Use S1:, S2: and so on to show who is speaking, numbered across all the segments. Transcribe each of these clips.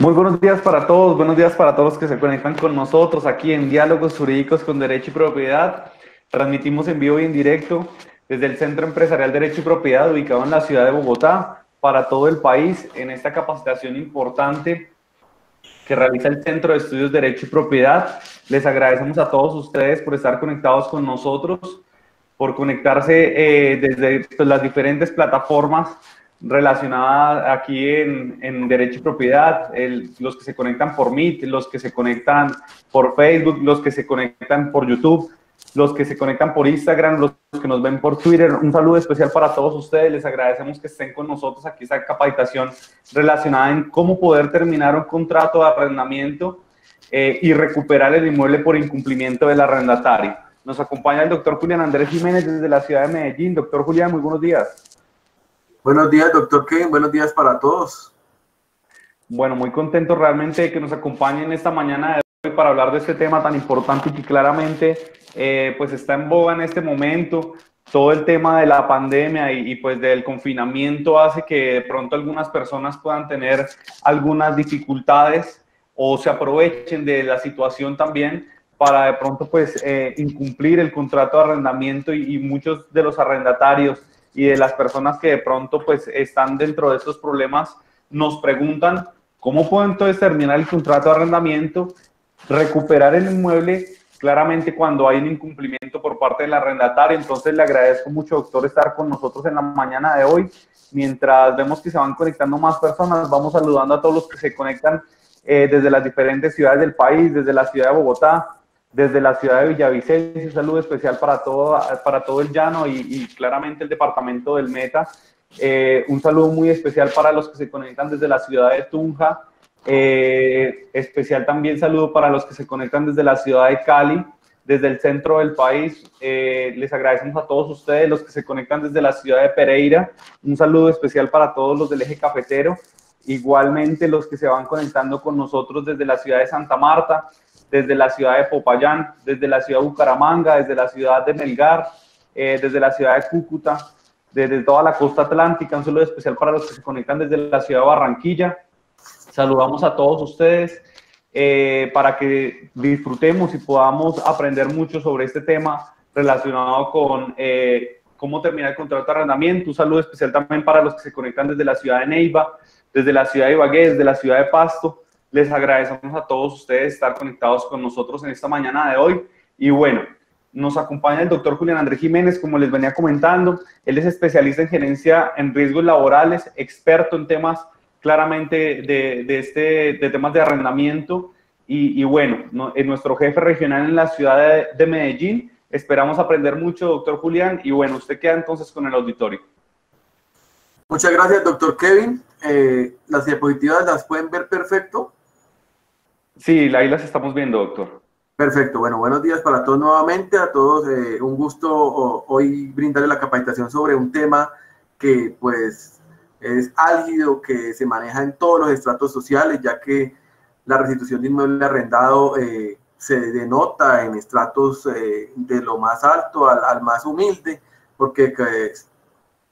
S1: Muy buenos días para todos los que se conectan con nosotros aquí en Diálogos Jurídicos con Derecho y Propiedad. Transmitimos en vivo y en directo desde el Centro Empresarial Derecho y Propiedad, ubicado en la ciudad de Bogotá, para todo el país, en esta capacitación importante que realiza el Centro de Estudios Derecho y Propiedad. Les agradecemos a todos ustedes por estar conectados con nosotros, por conectarse desde las diferentes plataformas relacionadas aquí en Derecho y Propiedad, los que se conectan por Meet, los que se conectan por Facebook, los que se conectan por YouTube, los que se conectan por Instagram, los que nos ven por Twitter. Un saludo especial para todos ustedes. Les agradecemos que estén con nosotros aquí esta capacitación relacionada en cómo poder terminar un contrato de arrendamiento y recuperar el inmueble por incumplimiento del arrendatario. Nos acompaña el doctor Julián Andrés Jiménez desde la ciudad de Medellín. Doctor Julián, muy buenos días.
S2: Buenos días, doctor Kevin. Buenos días para todos.
S1: Bueno, muy contento realmente de que nos acompañen esta mañana de hoy para hablar de este tema tan importante y que claramente pues está en boga en este momento. Todo el tema de la pandemia y pues del confinamiento hace que de pronto algunas personas puedan tener algunas dificultades o se aprovechen de la situación también para de pronto pues incumplir el contrato de arrendamiento y muchos de los arrendatarios y de las personas que de pronto pues están dentro de estos problemas nos preguntan cómo pueden entonces terminar el contrato de arrendamiento, recuperar el inmueble claramente cuando hay un incumplimiento por parte del arrendatario. Entonces le agradezco mucho, doctor, estar con nosotros en la mañana de hoy. Mientras vemos que se van conectando más personas, vamos saludando a todos los que se conectan desde las diferentes ciudades del país, desde la ciudad de Bogotá, desde la ciudad de Villavicencio. Un saludo especial para todo el llano y claramente el departamento del Meta. Un saludo muy especial para los que se conectan desde la ciudad de Tunja. Especial también saludo para los que se conectan desde la ciudad de Cali, desde el centro del país. Les agradecemos a todos ustedes, los que se conectan desde la ciudad de Pereira. Un saludo especial para todos los del eje cafetero. Igualmente los que se van conectando con nosotros desde la ciudad de Santa Marta, desde la ciudad de Popayán, desde la ciudad de Bucaramanga, desde la ciudad de Melgar, desde la ciudad de Cúcuta, desde toda la costa atlántica. Un saludo especial para los que se conectan desde la ciudad de Barranquilla. Saludamos a todos ustedes para que disfrutemos y podamos aprender mucho sobre este tema relacionado con cómo terminar el contrato de arrendamiento. Un saludo especial también para los que se conectan desde la ciudad de Neiva, desde la ciudad de Ibagué, desde la ciudad de Pasto. Les agradecemos a todos ustedes estar conectados con nosotros en esta mañana de hoy. Y bueno, nos acompaña el doctor Julián Andrés Jiménez, como les venía comentando. Él es especialista en gerencia en riesgos laborales, experto en temas claramente de temas de arrendamiento. Y bueno, es nuestro jefe regional en la ciudad de Medellín. Esperamos aprender mucho, doctor Julián. Y bueno, usted queda entonces con el auditorio.
S2: Muchas gracias, doctor Kevin. Las diapositivas las pueden ver perfecto.
S1: Sí, ahí las estamos viendo, doctor.
S2: Perfecto. Bueno, buenos días para todos nuevamente. A todos un gusto hoy brindarles la capacitación sobre un tema que pues es álgido, que se maneja en todos los estratos sociales, ya que la restitución de inmueble arrendado se denota en estratos de lo más alto al más humilde, porque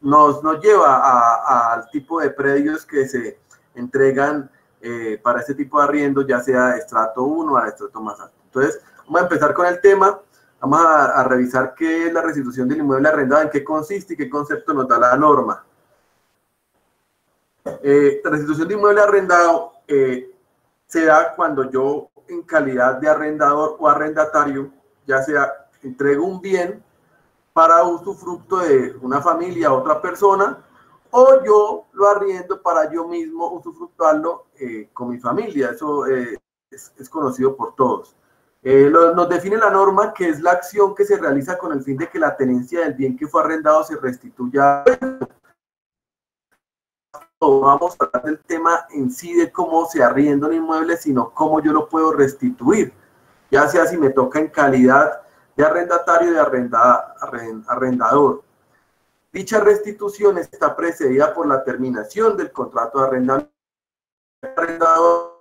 S2: nos lleva al tipo de predios que se entregan para este tipo de arriendo, ya sea de estrato 1 o al estrato más alto. Entonces, vamos a empezar con el tema. Vamos a revisar qué es la restitución del inmueble arrendado, en qué consiste y qué concepto nos da la norma. La restitución de inmueble arrendado se da cuando yo, en calidad de arrendador o arrendatario, ya sea entrego un bien para usufructo de una familia a otra persona, o yo lo arriendo para yo mismo usufructuarlo con mi familia. Eso es conocido por todos. Nos define la norma que es la acción que se realiza con el fin de que la tenencia del bien que fue arrendado se restituya. No vamos a hablar del tema en sí de cómo se arrienda un inmueble, sino cómo yo lo puedo restituir, ya sea si me toca en calidad de arrendatario o de arrendador. Dicha restitución está precedida por la terminación del contrato de arrendamiento. El arrendador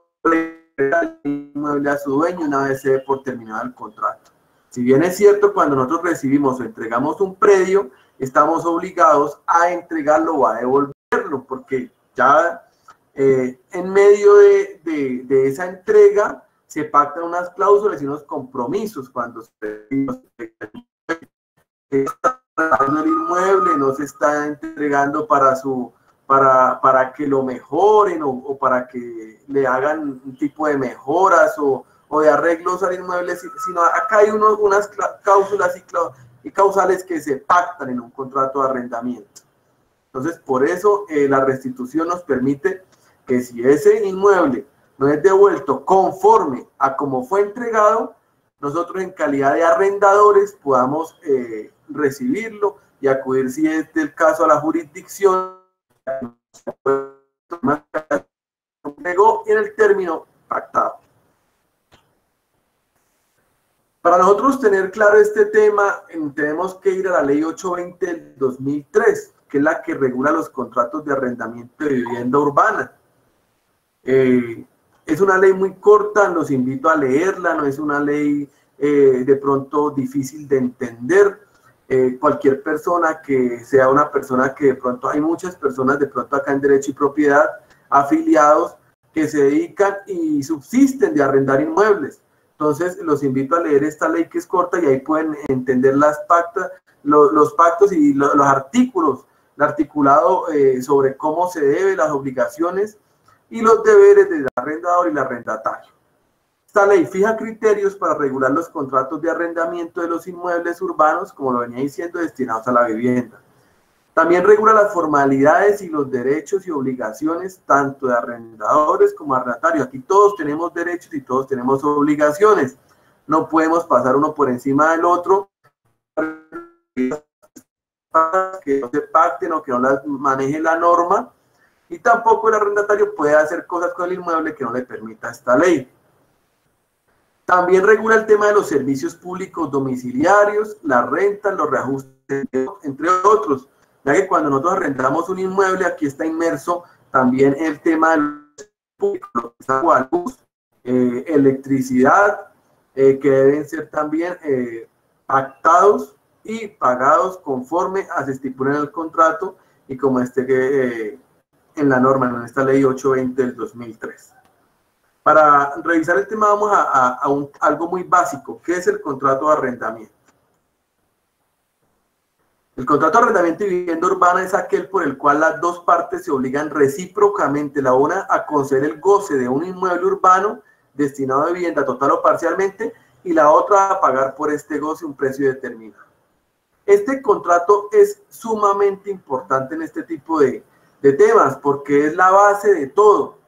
S2: el inmueble a su dueño una vez se dé por terminado el contrato. Si bien es cierto, cuando nosotros recibimos o entregamos un predio, estamos obligados a entregarlo o a devolverlo, porque ya en medio de esa entrega se pactan unas cláusulas y unos compromisos cuando se está entregando el inmueble, no se está entregando para que lo mejoren o para que le hagan un tipo de mejoras o de arreglos al inmueble, sino acá hay unas cláusulas y causales que se pactan en un contrato de arrendamiento. Entonces, por eso la restitución nos permite que si ese inmueble no es devuelto conforme a como fue entregado, nosotros en calidad de arrendadores podamos recibirlo y acudir, si es del caso, a la jurisdicción entregó en el término pactado. Para nosotros tener claro este tema, tenemos que ir a la ley 820 del 2003, que es la que regula los contratos de arrendamiento de vivienda urbana. Es una ley muy corta, los invito a leerla, no es una ley de pronto difícil de entender. Cualquier persona que sea una persona que de pronto, hay muchas personas de pronto acá en Derecho y Propiedad, afiliados, que se dedican y subsisten de arrendar inmuebles. Entonces, los invito a leer esta ley que es corta y ahí pueden entender los pactos y los artículos, el articulado sobre cómo se debe, las obligaciones y los deberes del arrendador y el arrendatario. Esta ley fija criterios para regular los contratos de arrendamiento de los inmuebles urbanos, como lo venía diciendo, destinados a la vivienda. También regula las formalidades y los derechos y obligaciones tanto de arrendadores como arrendatarios. Aquí todos tenemos derechos y todos tenemos obligaciones. No podemos pasar uno por encima del otro, que no se pacten o que no las maneje la norma, y tampoco el arrendatario puede hacer cosas con el inmueble que no le permita esta ley. También regula el tema de los servicios públicos domiciliarios, las rentas, los reajustes, entre otros, ya que cuando nosotros arrendamos un inmueble, aquí está inmerso también el tema de los públicos, agua, luz, electricidad, que deben ser también pactados y pagados conforme a se estipula en el contrato y como esté en la norma, en esta ley 820 del 2003. Para revisar el tema vamos a algo muy básico, ¿qué es el contrato de arrendamiento? El contrato de arrendamiento y vivienda urbana es aquel por el cual las dos partes se obligan recíprocamente, la una a conceder el goce de un inmueble urbano destinado a vivienda total o parcialmente y la otra a pagar por este goce un precio determinado. Este contrato es sumamente importante en este tipo de temas porque es la base de todo.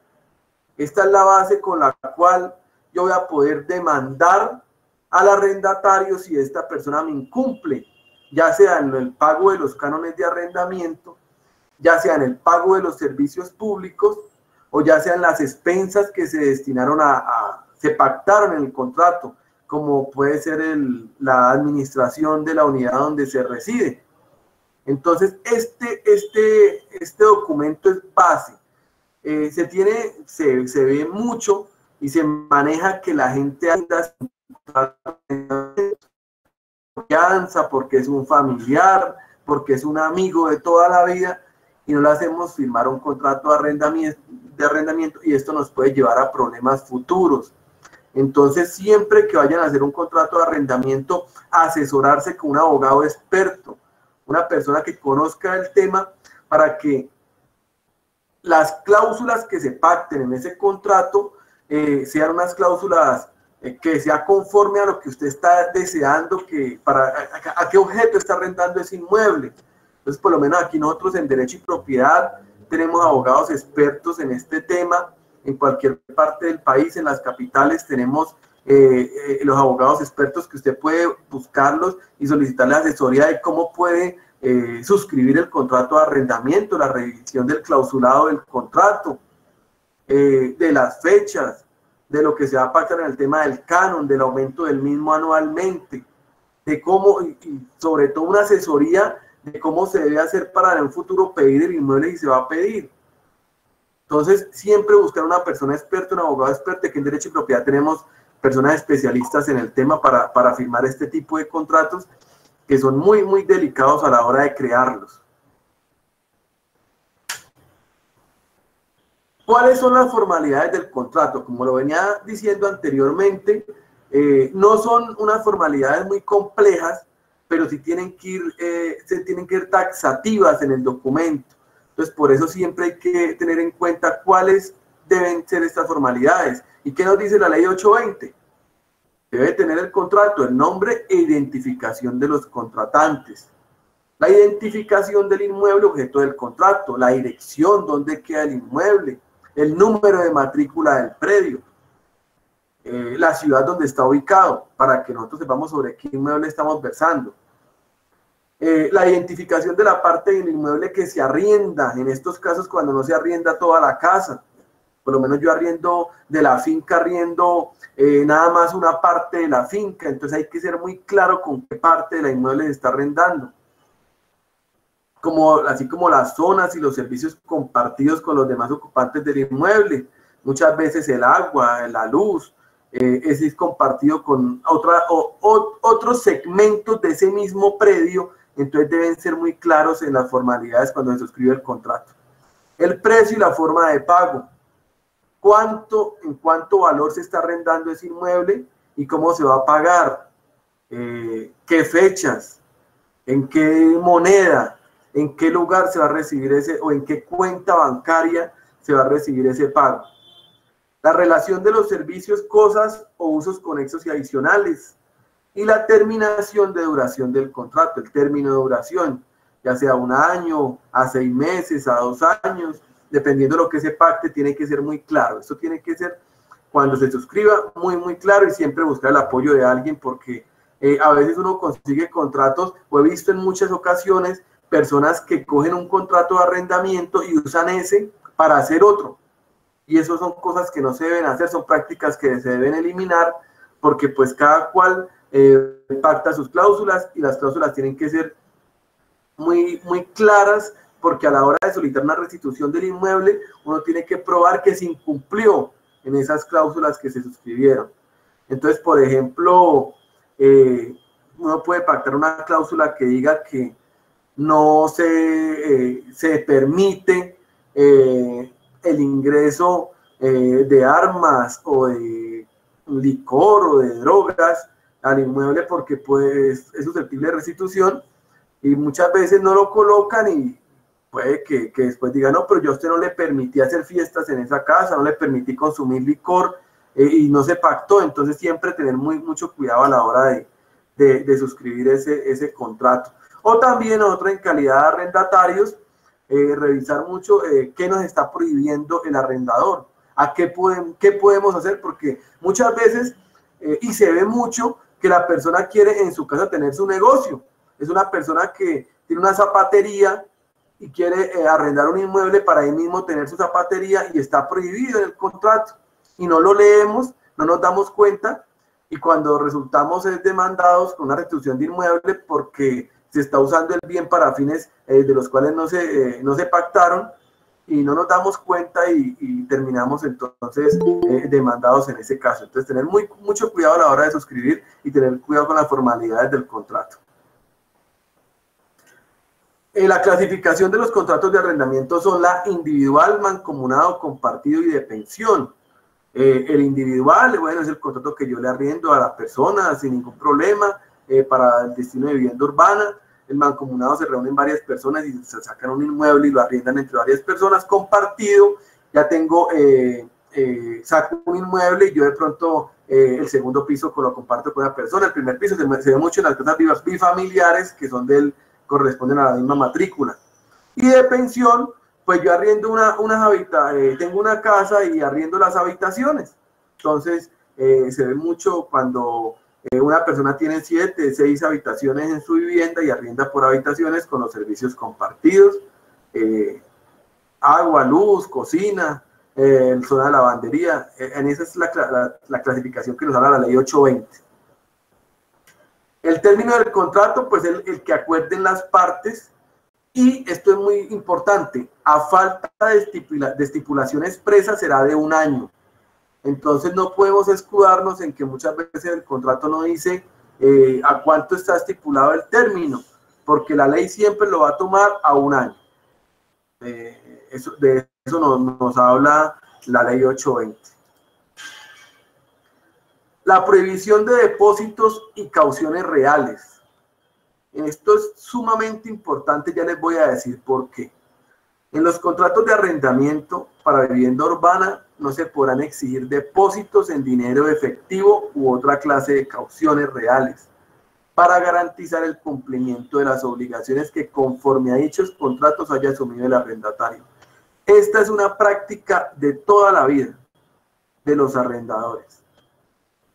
S2: Esta es la base con la cual yo voy a poder demandar al arrendatario si esta persona me incumple, ya sea en el pago de los cánones de arrendamiento, ya sea en el pago de los servicios públicos, o ya sean las expensas que se destinaron se pactaron en el contrato, como puede ser la administración de la unidad donde se reside. Entonces, este documento es base. Se ve mucho y se maneja que la gente anda sin confianza porque es un familiar, porque es un amigo de toda la vida y no le hacemos firmar un contrato de arrendamiento y esto nos puede llevar a problemas futuros. Entonces, siempre que vayan a hacer un contrato de arrendamiento, asesorarse con un abogado experto, una persona que conozca el tema para que las cláusulas que se pacten en ese contrato sean unas cláusulas que sea conforme a lo que usted está deseando, a qué objeto está arrendando ese inmueble. Entonces, por lo menos aquí nosotros en Derecho y Propiedad tenemos abogados expertos en este tema. En cualquier parte del país, en las capitales, tenemos los abogados expertos que usted puede buscarlos y solicitarle asesoría de cómo puede suscribir el contrato de arrendamiento, la revisión del clausulado del contrato, de las fechas, de lo que se va a pactar en el tema del canon, del aumento del mismo anualmente, de cómo, y sobre todo una asesoría de cómo se debe hacer para en un futuro pedir el inmueble si se va a pedir. Entonces, siempre buscar una persona experta, un abogado experto, que en Derecho y Propiedad tenemos personas especialistas en el tema para firmar este tipo de contratos que son muy, muy delicados a la hora de crearlos. ¿Cuáles son las formalidades del contrato? Como lo venía diciendo anteriormente, no son unas formalidades muy complejas, pero sí se tienen que ir taxativas en el documento. Entonces, por eso siempre hay que tener en cuenta cuáles deben ser estas formalidades. ¿Y qué nos dice la ley 820? Debe tener el contrato, el nombre e identificación de los contratantes. La identificación del inmueble objeto del contrato, la dirección, dónde queda el inmueble, el número de matrícula del predio, la ciudad donde está ubicado, para que nosotros sepamos sobre qué inmueble estamos versando. La identificación de la parte del inmueble que se arrienda, en estos casos cuando no se arrienda toda la casa. Por lo menos yo arriendo de la finca, arriendo nada más una parte de la finca, entonces hay que ser muy claro con qué parte de la inmueble se está arrendando. Así como las zonas y los servicios compartidos con los demás ocupantes del inmueble. Muchas veces el agua, la luz, ese es compartido con otros segmentos de ese mismo predio, entonces deben ser muy claros en las formalidades cuando se suscribe el contrato. El precio y la forma de pago. En cuánto valor se está arrendando ese inmueble y cómo se va a pagar, qué fechas, en qué moneda, en qué lugar se va a recibir o en qué cuenta bancaria se va a recibir ese pago. La relación de los servicios, cosas o usos conexos y adicionales. Y la terminación de duración del contrato, el término de duración, ya sea 1 año, a 6 meses, a 2 años, dependiendo de lo que se pacte, tiene que ser muy claro. Esto tiene que ser, cuando se suscriba, muy claro, y siempre buscar el apoyo de alguien, porque a veces uno consigue contratos, o he visto en muchas ocasiones, personas que cogen un contrato de arrendamiento y usan ese para hacer otro. Y eso son cosas que no se deben hacer, son prácticas que se deben eliminar, porque pues cada cual pacta sus cláusulas, y las cláusulas tienen que ser muy claras, porque a la hora de solicitar una restitución del inmueble, uno tiene que probar que se incumplió en esas cláusulas que se suscribieron. Entonces, por ejemplo, uno puede pactar una cláusula que diga que no se permite el ingreso de armas o de licor o de drogas al inmueble, porque pues es susceptible de restitución, y muchas veces no lo colocan, y puede que después digan, no, pero yo a usted no le permití hacer fiestas en esa casa, no le permití consumir licor, y no se pactó. Entonces siempre tener mucho cuidado a la hora de suscribir ese contrato. O también nosotros, en calidad de arrendatarios, revisar mucho qué nos está prohibiendo el arrendador, qué podemos hacer, porque muchas veces, y se ve mucho, que la persona quiere en su casa tener su negocio. Es una persona que tiene una zapatería y quiere arrendar un inmueble para ahí mismo tener su zapatería, y está prohibido en el contrato, y no lo leemos, no nos damos cuenta, y cuando resultamos demandados con una restitución de inmueble porque se está usando el bien para fines de los cuales no se pactaron, y no nos damos cuenta, y terminamos entonces demandados en ese caso. Entonces, tener mucho cuidado a la hora de suscribir y tener cuidado con las formalidades del contrato. La clasificación de los contratos de arrendamiento son la individual, mancomunado, compartido y de pensión. El individual, bueno, es el contrato que yo le arriendo a la persona sin ningún problema para el destino de vivienda urbana. El mancomunado, se reúnen varias personas y se sacan un inmueble y lo arriendan entre varias personas. Compartido, ya tengo, saco un inmueble y yo de pronto el segundo piso lo comparto con una persona. El primer piso se ve mucho en las casas bifamiliares, que corresponden a la misma matrícula. Y de pensión, pues yo arriendo tengo una casa y arriendo las habitaciones. Entonces, se ve mucho cuando una persona tiene 7, 6 habitaciones en su vivienda y arrienda por habitaciones con los servicios compartidos, agua, luz, cocina, zona de lavandería. En esa es la clasificación que nos habla la ley 820. El término del contrato, pues el que acuerden las partes, y esto es muy importante, a falta de estipulación expresa será de 1 año. Entonces no podemos escudarnos en que muchas veces el contrato no dice a cuánto está estipulado el término, porque la ley siempre lo va a tomar a 1 año. De eso nos habla la ley 820. La prohibición de depósitos y cauciones reales. Esto es sumamente importante, ya les voy a decir por qué. En los contratos de arrendamiento para vivienda urbana no se podrán exigir depósitos en dinero efectivo u otra clase de cauciones reales para garantizar el cumplimiento de las obligaciones que conforme a dichos contratos haya asumido el arrendatario. Esta es una práctica de toda la vida de los arrendadores.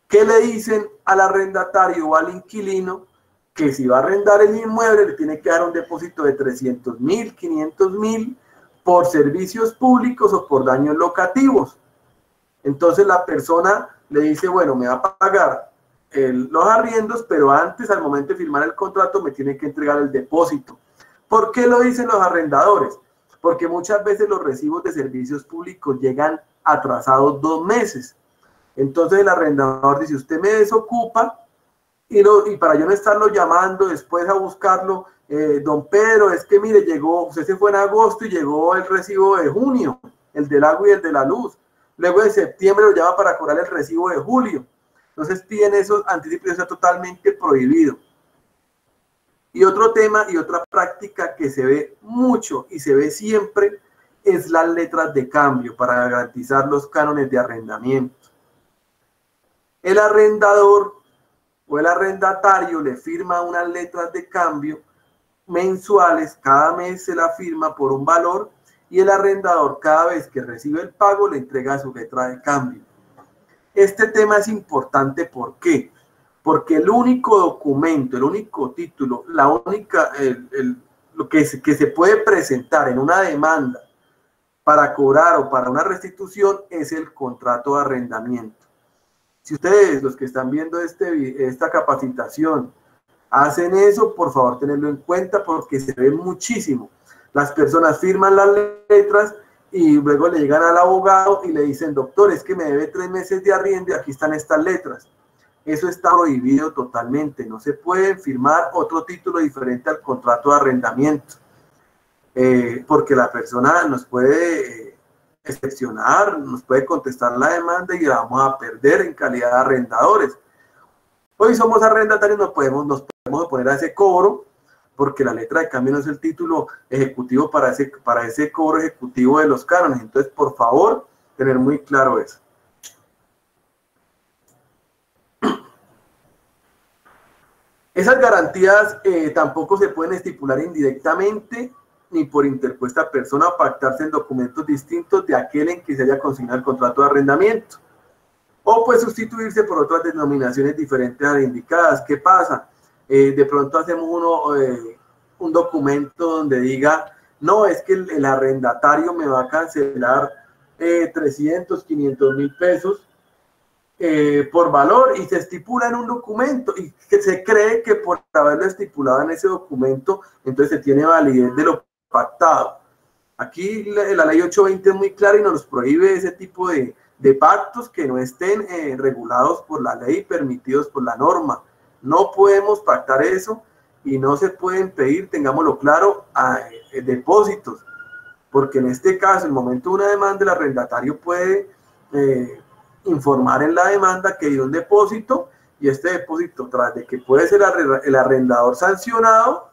S2: ¿Qué le dicen al arrendatario o al inquilino? Que si va a arrendar el inmueble le tiene que dar un depósito de 300.000, 500.000 por servicios públicos o por daños locativos. Entonces la persona le dice, bueno, me va a pagar los arriendos, pero antes, al momento de firmar el contrato, me tiene que entregar el depósito. ¿Por qué lo dicen los arrendadores? Porque muchas veces los recibos de servicios públicos llegan atrasados 2 meses. Entonces el arrendador dice, usted me desocupa, y para yo no estarlo llamando después a buscarlo, don Pedro, es que mire, llegó, usted se fue en agosto y llegó el recibo de junio, el del agua y el de la luz. Luego de septiembre lo llama para cobrar el recibo de julio. Entonces piden esos anticipos, está totalmente prohibido. Y otro tema y otra práctica que se ve mucho y se ve siempre es las letras de cambio para garantizar los cánones de arrendamiento. El arrendador o el arrendatario le firma unas letras de cambio mensuales, cada mes se la firma por un valor y el arrendador cada vez que recibe el pago le entrega su letra de cambio. Este tema es importante, ¿por qué? Porque el único documento, el único título, la única, lo que se puede presentar en una demanda para cobrar o para una restitución es el contrato de arrendamiento. Si ustedes, los que están viendo esta capacitación, hacen eso, por favor, tenedlo en cuenta porque se ve muchísimo. Las personas firman las letras y luego le llegan al abogado y le dicen, doctor, es que me debe 3 meses de arriendo y aquí están estas letras. Eso está prohibido totalmente. No se puede firmar otro título diferente al contrato de arrendamiento. Porque la persona nos puede excepcionar, nos puede contestar la demanda y la vamos a perder en calidad de arrendadores. Hoy somos arrendatarios, nos podemos oponer a ese cobro porque la letra de cambio no es el título ejecutivo para ese cobro ejecutivo de los cánones. Entonces, por favor, tener muy claro eso. Esas garantías tampoco se pueden estipular indirectamente ni por interpuesta persona o pactarse en documentos distintos de aquel en que se haya consignado el contrato de arrendamiento. O puede sustituirse por otras denominaciones diferentes a las indicadas. ¿Qué pasa? De pronto hacemos un documento donde diga, no, es que el arrendatario me va a cancelar 300, 500.000 pesos por valor y se estipula en un documento y que se cree que por haberlo estipulado en ese documento, entonces se tiene validez de lo pactado. Aquí la ley 820 es muy clara y nos prohíbe ese tipo de pactos que no estén regulados por la ley, permitidos por la norma. No podemos pactar eso y no se pueden pedir, tengámoslo claro, depósitos, porque en este caso, en el momento de una demanda, el arrendatario puede informar en la demanda que dio un depósito y este depósito, tras de que puede ser el arrendador sancionado,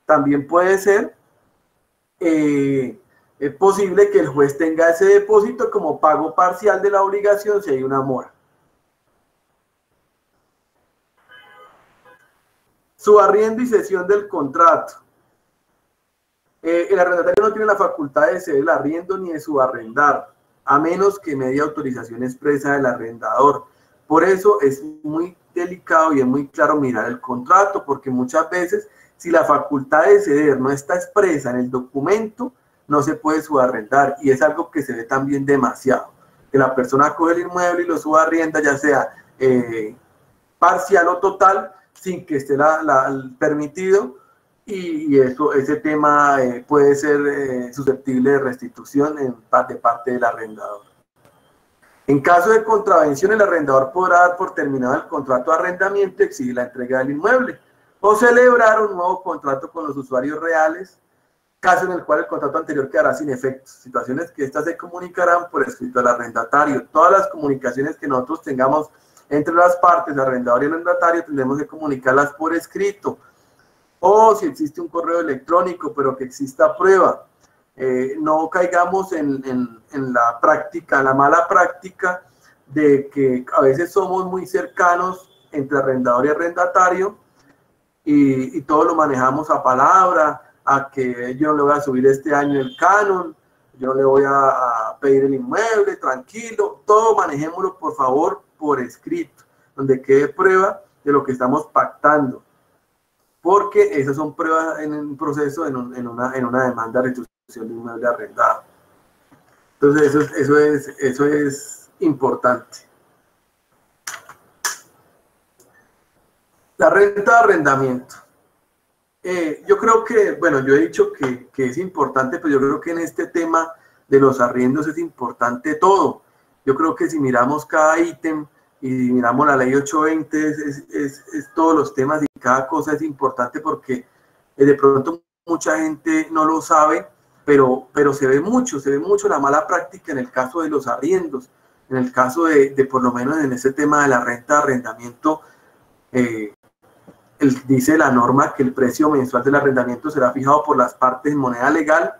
S2: también puede ser es posible que el juez tenga ese depósito como pago parcial de la obligación si hay una mora. Subarriendo y cesión del contrato. El arrendatario no tiene la facultad de ceder el arriendo ni de subarrendar, a menos que medie autorización expresa del arrendador. Por eso es muy delicado y es muy claro mirar el contrato, porque muchas veces, si la facultad de ceder no está expresa en el documento, no se puede subarrendar, y es algo que se ve también demasiado, que la persona coge el inmueble y lo subarrienda, ya sea parcial o total, sin que esté permitido, y ese tema puede ser susceptible de restitución de parte del arrendador. En caso de contravención, el arrendador podrá dar por terminado el contrato de arrendamiento y exigir la entrega del inmueble, o celebrar un nuevo contrato con los usuarios reales, caso en el cual el contrato anterior quedará sin efectos, situaciones que éstas se comunicarán por escrito al arrendatario. Todas las comunicaciones que nosotros tengamos entre las partes, arrendador y arrendatario, tendremos que comunicarlas por escrito, o si existe un correo electrónico, pero que exista prueba. No caigamos en la práctica, la mala práctica de que a veces somos muy cercanos entre arrendador y arrendatario y todo lo manejamos a palabra, a que yo no le voy a subir este año el canon, yo no le voy a pedir el inmueble, tranquilo, todo manejémoslo por favor por escrito, donde quede prueba de lo que estamos pactando, porque esas son pruebas en un proceso, en una demanda de restitución de inmueble arrendado. Entonces eso es importante. La renta de arrendamiento. Yo creo que, bueno, yo he dicho que es importante, pero yo creo que en este tema de los arriendos es importante todo. Yo creo que si miramos cada ítem y miramos la ley 820, es todos los temas y cada cosa es importante porque de pronto mucha gente no lo sabe, pero se ve mucho la mala práctica en el caso de los arriendos, en el caso de por lo menos en ese tema de la renta de arrendamiento. Dice la norma que el precio mensual del arrendamiento será fijado por las partes en moneda legal,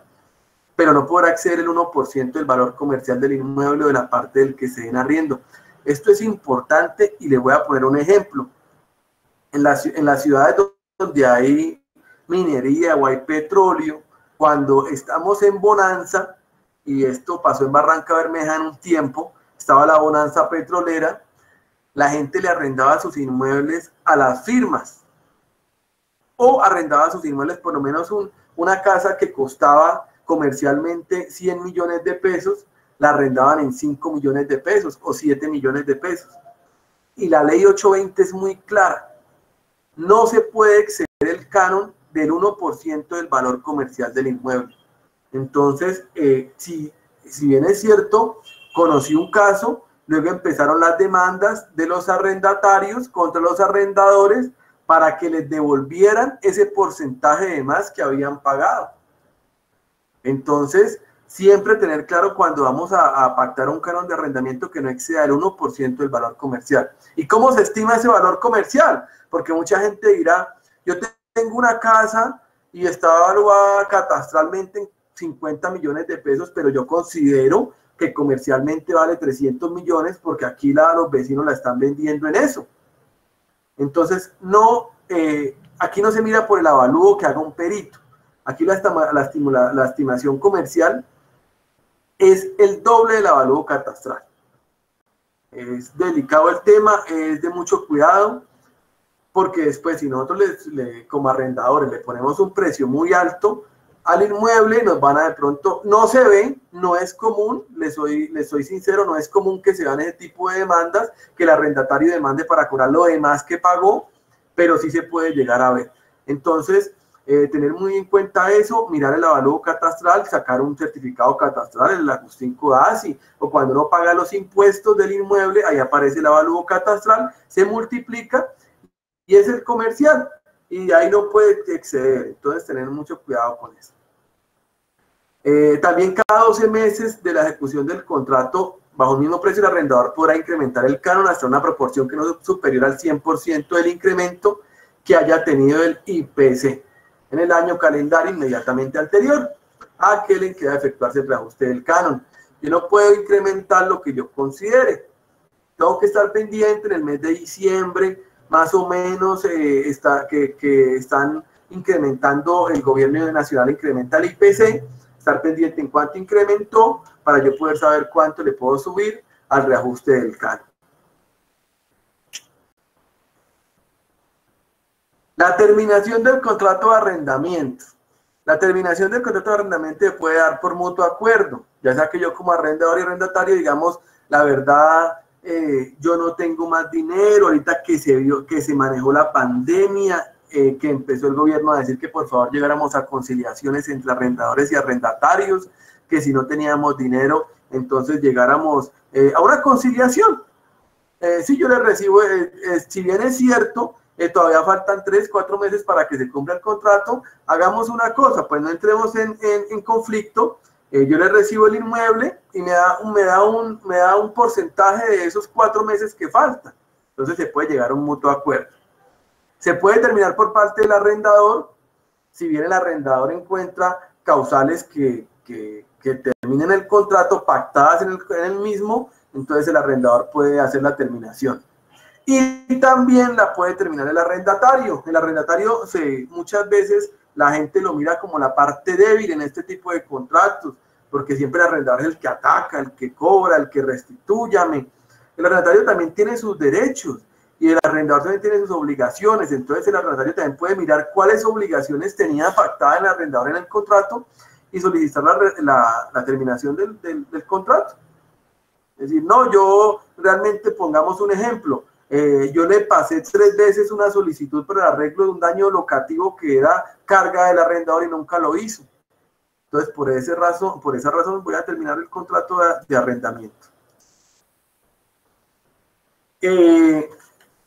S2: pero no podrá exceder el 1% del valor comercial del inmueble o de la parte del que se den arriendo. Esto es importante y le voy a poner un ejemplo. En las ciudades donde hay minería o hay petróleo, cuando estamos en bonanza, y esto pasó en Barranca Bermeja en un tiempo, estaba la bonanza petrolera, la gente le arrendaba sus inmuebles a las firmas, o arrendaba sus inmuebles, por lo menos una casa que costaba comercialmente 100 millones de pesos, la arrendaban en 5 millones de pesos o 7 millones de pesos. Y la ley 820 es muy clara. No se puede exceder el canon del 1% del valor comercial del inmueble. Entonces, si bien es cierto, conocí un caso, luego empezaron las demandas de los arrendatarios contra los arrendadores para que les devolvieran ese porcentaje de más que habían pagado. Entonces, siempre tener claro cuando vamos a pactar un canon de arrendamiento que no exceda el 1% del valor comercial. ¿Y cómo se estima ese valor comercial? Porque mucha gente dirá, yo tengo una casa y está evaluada catastralmente en 50 millones de pesos, pero yo considero que comercialmente vale 300 millones porque aquí los vecinos la están vendiendo en eso. Entonces, aquí no se mira por el avalúo que haga un perito. Aquí la estimación comercial es el doble del avalúo catastral. Es delicado el tema, es de mucho cuidado, porque después si nosotros como arrendadores le ponemos un precio muy alto al inmueble, nos van a de pronto, no se ve, no es común, les soy sincero, no es común que se vean ese tipo de demandas, que el arrendatario demande para cobrar lo demás que pagó, pero sí se puede llegar a ver. Entonces, tener muy en cuenta eso, mirar el avalúo catastral, sacar un certificado catastral, el Agustín Codazzi, o cuando uno paga los impuestos del inmueble, ahí aparece el avalúo catastral, se multiplica y es el comercial, y ahí no puede exceder. Entonces, tener mucho cuidado con eso. También cada 12 meses de la ejecución del contrato, bajo el mismo precio, el arrendador podrá incrementar el canon hasta una proporción que no es superior al 100% del incremento que haya tenido el IPC en el año calendario inmediatamente anterior a aquel en que debe efectuarse el reajuste del canon. Yo no puedo incrementar lo que yo considere. Tengo que estar pendiente en el mes de diciembre, más o menos, que están incrementando, el gobierno nacional incrementa el IPC, estar pendiente en cuánto incrementó para yo poder saber cuánto le puedo subir al reajuste del canon. La terminación del contrato de arrendamiento. La terminación del contrato de arrendamiento se puede dar por mutuo acuerdo, ya sea que yo como arrendador y arrendatario digamos, la verdad, yo no tengo más dinero, ahorita que se manejó la pandemia, que empezó el gobierno a decir que por favor llegáramos a conciliaciones entre arrendadores y arrendatarios, que si no teníamos dinero, entonces llegáramos a una conciliación. Si yo le recibo, si bien es cierto todavía faltan 3, 4 meses para que se cumpla el contrato, hagamos una cosa, pues no entremos en conflicto, yo le recibo el inmueble y me da un porcentaje de esos 4 meses que faltan. Entonces se puede llegar a un mutuo acuerdo. Se puede terminar por parte del arrendador, si bien el arrendador encuentra causales que terminen el contrato pactadas en el mismo, entonces el arrendador puede hacer la terminación. Y también la puede terminar el arrendatario. El arrendatario, muchas veces la gente lo mira como la parte débil en este tipo de contratos, porque siempre el arrendador es el que ataca, el que cobra, el que restituyame. El arrendatario también tiene sus derechos y el arrendador también tiene sus obligaciones. Entonces el arrendatario también puede mirar cuáles obligaciones tenía pactada el arrendador en el contrato y solicitar la terminación del contrato. Es decir, no, yo realmente, pongamos un ejemplo, yo le pasé 3 veces una solicitud para el arreglo de un daño locativo que era carga del arrendador y nunca lo hizo. Entonces, por esa razón voy a terminar el contrato de arrendamiento.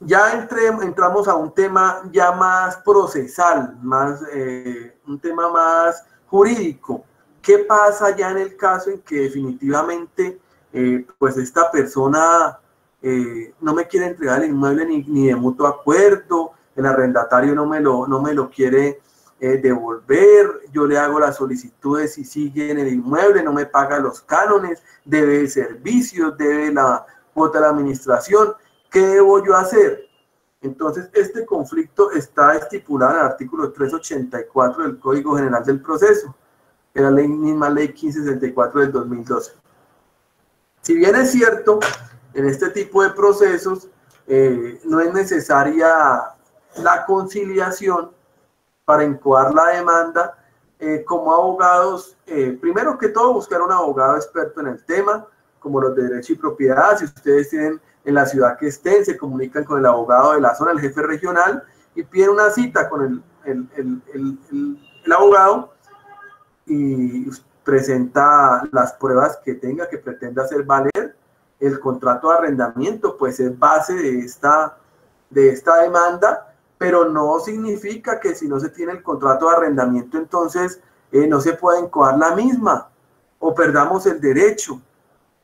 S2: Ya entramos a un tema ya más procesal, un tema más jurídico. ¿Qué pasa ya en el caso en que definitivamente pues esta persona no me quiere entregar el inmueble ni de mutuo acuerdo, el arrendatario no me lo quiere devolver, yo le hago las solicitudes y sigue en el inmueble, no me paga los cánones, debe servicios, debe la cuota de la administración? ¿Qué debo yo hacer? Entonces, este conflicto está estipulado en el artículo 384 del Código General del Proceso, que es la misma ley 1564 del 2012. Si bien es cierto, en este tipo de procesos no es necesaria la conciliación para incoar la demanda, como abogados, primero que todo buscar un abogado experto en el tema, como los de derecho y propiedad. Si ustedes tienen en la ciudad que estén, se comunican con el abogado de la zona, el jefe regional, y piden una cita con el abogado y presenta las pruebas que tenga, que pretenda hacer valer. El contrato de arrendamiento pues es base de esta demanda, pero no significa que si no se tiene el contrato de arrendamiento entonces no se pueda incoar la misma o perdamos el derecho.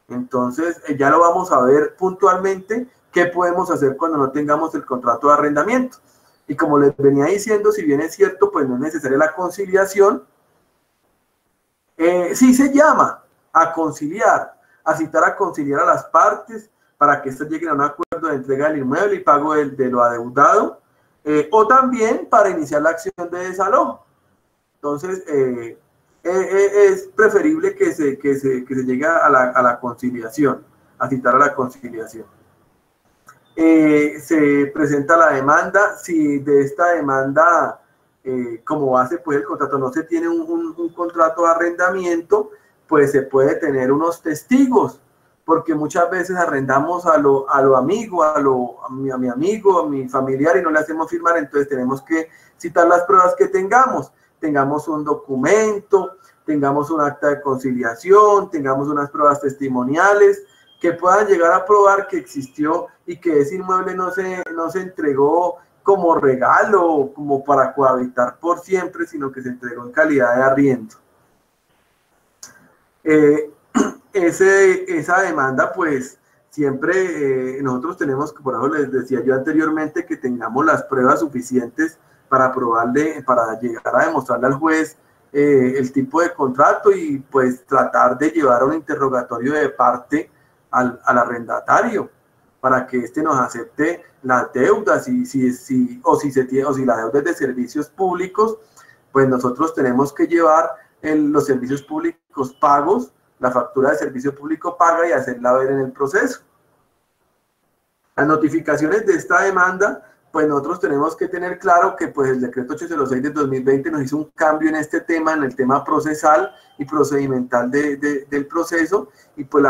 S2: Entonces ya lo vamos a ver puntualmente qué podemos hacer cuando no tengamos el contrato de arrendamiento. Y como les venía diciendo, si bien es cierto, pues no es necesaria la conciliación, sí se llama a conciliar, a citar a conciliar a las partes para que éstas lleguen a un acuerdo de entrega del inmueble y pago de lo adeudado, o también para iniciar la acción de desalojo. Entonces, es preferible que se llegue a la conciliación, a citar a la conciliación. Se presenta la demanda. Si de esta demanda como base pues el contrato no se tiene un contrato de arrendamiento, pues se puede tener unos testigos, porque muchas veces arrendamos a lo amigo, a mi amigo, a mi familiar y no le hacemos firmar. Entonces tenemos que citar las pruebas que tengamos un documento, tengamos un acta de conciliación, tengamos unas pruebas testimoniales que puedan llegar a probar que existió y que ese inmueble no se entregó como regalo o como para cohabitar por siempre, sino que se entregó en calidad de arriendo. Esa demanda, pues, siempre nosotros tenemos que, por ejemplo, les decía yo anteriormente, que tengamos las pruebas suficientes para para llegar a demostrarle al juez el tipo de contrato y pues tratar de llevar a un interrogatorio de parte al arrendatario para que éste nos acepte las deudas o si la deuda es de servicios públicos, pues nosotros tenemos que llevar los servicios públicos pagos, la factura de servicio público paga y hacerla ver en el proceso. Las notificaciones de esta demanda, pues nosotros tenemos que tener claro que pues el decreto 806 del 2020 nos hizo un cambio en este tema, en el tema procesal y procedimental del proceso, y pues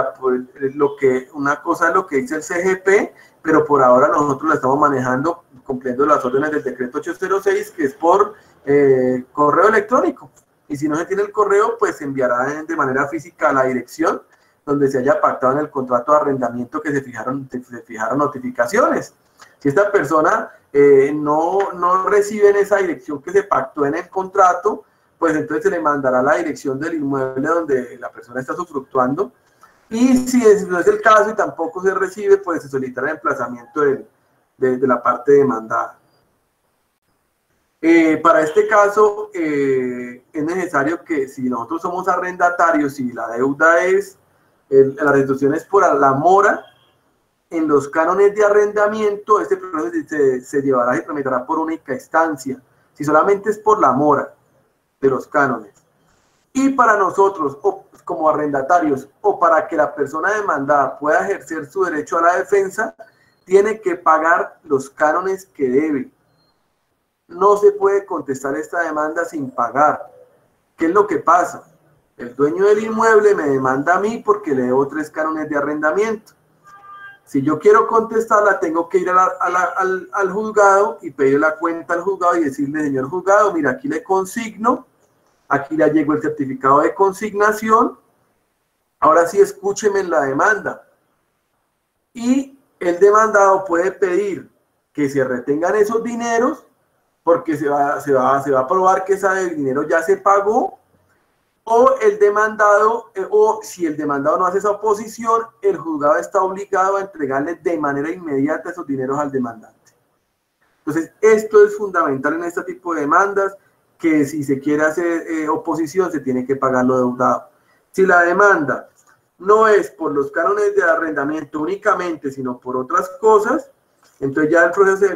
S2: una cosa es lo que dice el CGP, pero por ahora nosotros la estamos manejando cumpliendo las órdenes del decreto 806, que es por correo electrónico, y si no se tiene el correo, pues se enviará de manera física a la dirección donde se haya pactado en el contrato de arrendamiento que se fijaron notificaciones. Si esta persona no reciben esa dirección que se pactó en el contrato, pues entonces se le mandará la dirección del inmueble donde la persona está usufructuando. Y si no es el caso y tampoco se recibe, pues se solicitará el emplazamiento de la parte demandada. Para este caso, es necesario que si nosotros somos arrendatarios y la deuda es, la restitución es por la mora, en los cánones de arrendamiento, este proceso se llevará y se tramitará por única instancia, si solamente es por la mora de los cánones. Y para nosotros, o como arrendatarios, o para que la persona demandada pueda ejercer su derecho a la defensa, tiene que pagar los cánones que debe. No se puede contestar esta demanda sin pagar. ¿Qué es lo que pasa? El dueño del inmueble me demanda a mí porque le debo 3 cánones de arrendamiento. Si yo quiero contestarla, tengo que ir al juzgado y pedir la cuenta al juzgado y decirle, señor juzgado, mira, aquí le consigno, aquí le llegó el certificado de consignación, ahora sí escúcheme en la demanda. Y el demandado puede pedir que se retengan esos dineros porque se va a probar que ese dinero ya se pagó, o el demandado, o si el demandado no hace esa oposición, el juzgado está obligado a entregarle de manera inmediata esos dineros al demandante. Entonces, esto es fundamental en este tipo de demandas, que si se quiere hacer oposición, se tiene que pagar lo deudado. Si la demanda no es por los cánones de arrendamiento únicamente, sino por otras cosas, entonces ya el proceso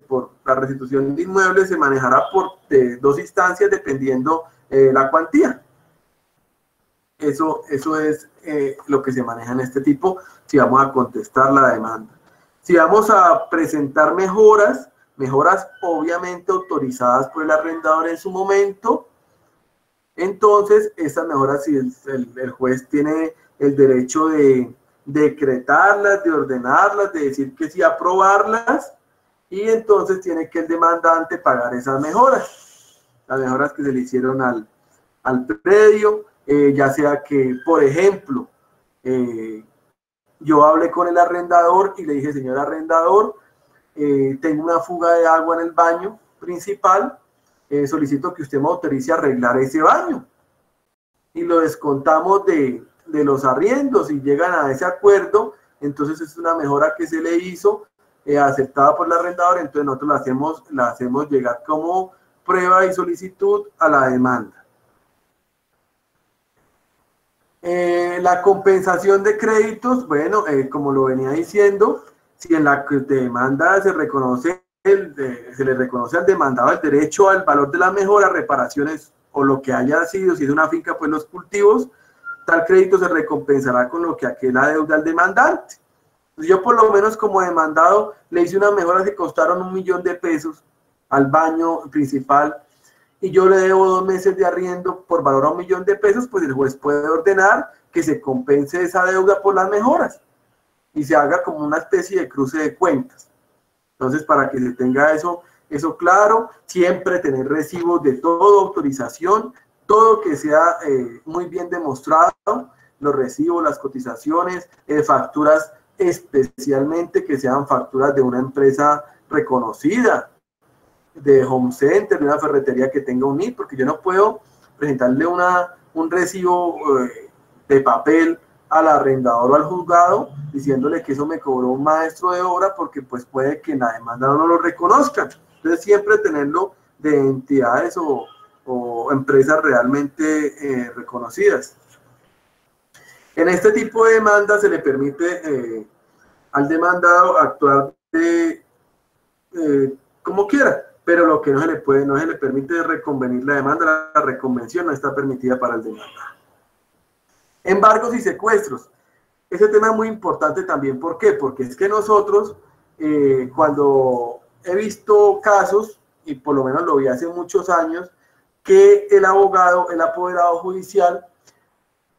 S2: por la restitución de inmuebles se manejará por 2 instancias dependiendo la cuantía. Eso es lo que se maneja en este tipo si vamos a contestar la demanda. Si vamos a presentar mejoras obviamente autorizadas por el arrendador en su momento, entonces estas mejoras, si el juez tiene el derecho de decretarlas, de ordenarlas, de decir que sí, aprobarlas, y entonces tiene que el demandante pagar esas mejoras, las mejoras que se le hicieron al predio, ya sea que, por ejemplo, yo hablé con el arrendador y le dije, señor arrendador, tengo una fuga de agua en el baño principal, solicito que usted me autorice a arreglar ese baño, y lo descontamos de los arriendos y llegan a ese acuerdo, entonces es una mejora que se le hizo, aceptada por el arrendador, entonces nosotros la hacemos llegar como prueba y solicitud a la demanda. La compensación de créditos, bueno, como lo venía diciendo, si en la demanda se le reconoce al demandado el derecho al valor de la mejora, reparaciones o lo que haya sido, si es una finca, pues los cultivos, tal crédito se recompensará con lo que aquel adeuda al demandante. Yo por lo menos como demandado le hice unas mejoras que costaron $1.000.000 al baño principal y yo le debo 2 meses de arriendo por valor a $1.000.000, pues el juez puede ordenar que se compense esa deuda por las mejoras y se haga como una especie de cruce de cuentas. Entonces, para que se tenga eso claro, siempre tener recibos de toda autorización, todo que sea muy bien demostrado, los recibos, las cotizaciones, facturas, especialmente que sean facturas de una empresa reconocida, de home center, de una ferretería que tenga un NIT, porque yo no puedo presentarle un recibo de papel al arrendador o al juzgado diciéndole que eso me cobró un maestro de obra, porque pues puede que en la demanda no lo reconozcan. Entonces siempre tenerlo de entidades o empresas realmente reconocidas. En este tipo de demandas se le permite al demandado actuar como quiera, pero lo que no se le permite es reconvenir la demanda. La reconvención no está permitida para el demandado. Embargos y secuestros. Ese tema es muy importante también. ¿Por qué? Porque es que nosotros, cuando he visto casos, y por lo menos lo vi hace muchos años, que el apoderado judicial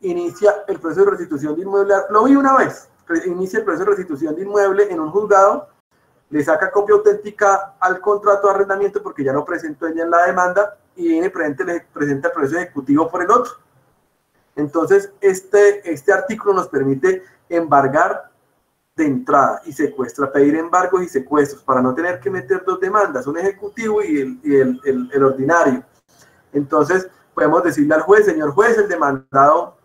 S2: inicia el proceso de restitución de inmueble. Lo vi una vez, inicia el proceso de restitución de inmueble en un juzgado, le saca copia auténtica al contrato de arrendamiento porque ya lo presentó ella en la demanda y viene le presenta el proceso ejecutivo por el otro. Entonces, este artículo nos permite embargar de entrada y secuestra, pedir embargos y secuestros para no tener que meter dos demandas, un ejecutivo y el ordinario. Entonces podemos decirle al juez, señor juez, el demandado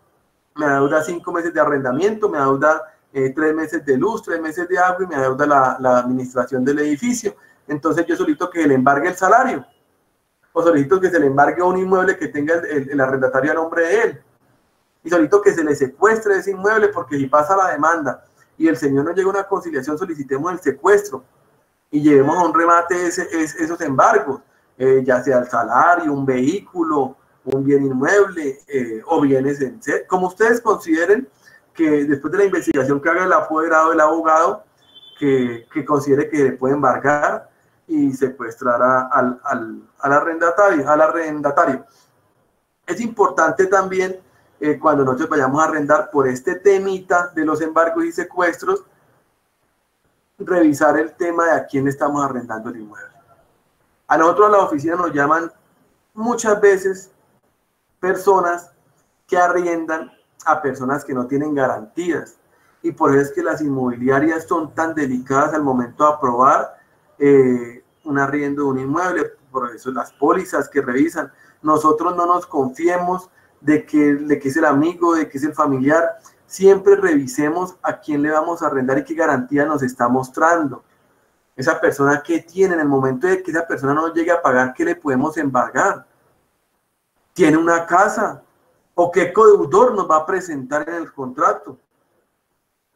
S2: me adeuda 5 meses de arrendamiento, me adeuda 3 meses de luz, 3 meses de agua y me adeuda la administración del edificio. Entonces yo solicito que le embargue el salario o solicito que se le embargue un inmueble que tenga el arrendatario a nombre de él. Y solicito que se le secuestre ese inmueble porque si pasa la demanda y el señor no llega a una conciliación, solicitemos el secuestro y llevemos a un remate esos embargos, ya sea el salario, un vehículo, un bien inmueble o bienes en ser, como ustedes consideren que después de la investigación que haga el apoderado, el abogado, que considere que le puede embargar y secuestrar al arrendatario. Es importante también cuando nosotros vayamos a arrendar por este temita de los embargos y secuestros, revisar el tema de a quién estamos arrendando el inmueble. A nosotros a la oficina nos llaman muchas veces personas que arriendan a personas que no tienen garantías y por eso es que las inmobiliarias son tan delicadas al momento de aprobar un arriendo de un inmueble. Por eso las pólizas que revisan, nosotros no nos confiemos de que es el amigo, de que es el familiar. Siempre revisemos a quién le vamos a arrendar y qué garantía nos está mostrando. Esa persona que tiene, en el momento de que esa persona no llegue a pagar, ¿qué le podemos embargar? ¿Tiene una casa? ¿O qué codeudor nos va a presentar en el contrato?